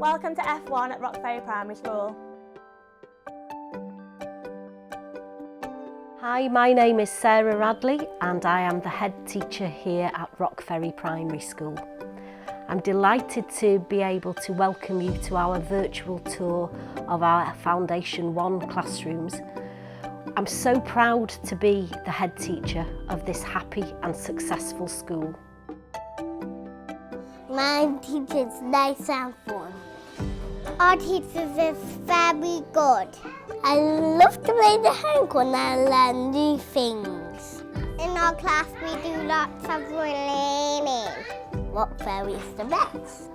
Welcome to F1 at Ferry Primary School. Hi, my name is Sarah Radley and I am the head teacher here at Ferry Primary School. I'm delighted to be able to welcome you to our virtual tour of our Foundation 1 classrooms. I'm so proud to be the head teacher of this happy and successful school. My teacher's nice and fun. Our teachers is very good. I love to play the handgun and learn new things. In our class we do lots of learning. Ferry is the best.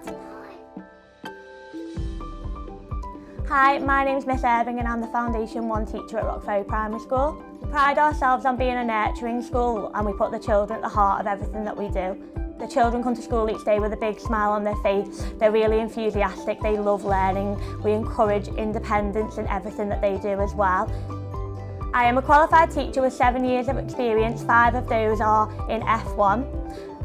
Hi, my name's Miss Irving and I'm the Foundation 1 teacher at Ferry Primary School. We pride ourselves on being a nurturing school and we put the children at the heart of everything that we do. The children come to school each day with a big smile on their face. They're really enthusiastic, they love learning. We encourage independence in everything that they do as well. I am a qualified teacher with 7 years of experience, 5 of those are in F1.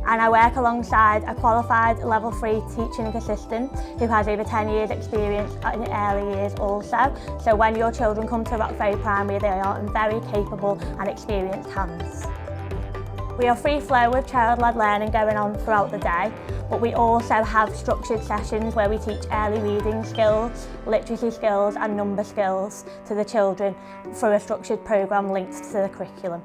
And I work alongside a qualified level 3 teaching assistant who has over 10 years experience in early years also. So when your children come to Ferry Primary, they are in very capable and experienced hands. We are free flow with child-led learning going on throughout the day, but we also have structured sessions where we teach early reading skills, literacy skills and number skills to the children through a structured programme linked to the curriculum.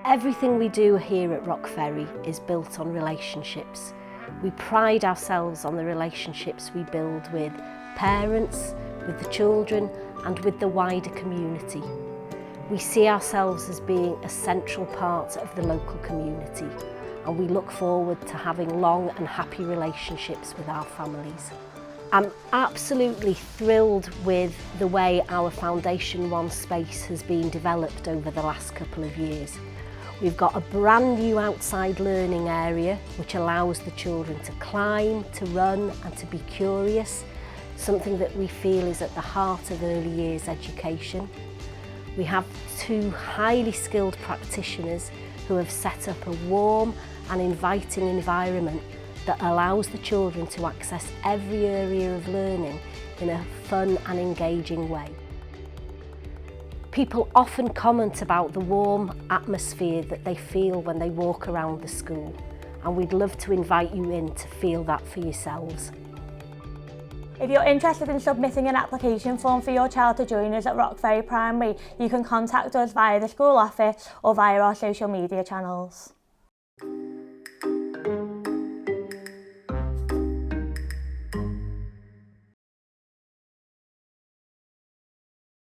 Everything we do here at Ferry is built on relationships. We pride ourselves on the relationships we build with parents, with the children and with the wider community. We see ourselves as being a central part of the local community and we look forward to having long and happy relationships with our families. I'm absolutely thrilled with the way our Foundation 1 space has been developed over the last couple of years. We've got a brand new outside learning area which allows the children to climb, to run and to be curious, something that we feel is at the heart of early years education. We have 2 highly skilled practitioners who have set up a warm and inviting environment that allows the children to access every area of learning in a fun and engaging way. People often comment about the warm atmosphere that they feel when they walk around the school, and we'd love to invite you in to feel that for yourselves. If you're interested in submitting an application form for your child to join us at Ferry Primary, you can contact us via the school office or via our social media channels.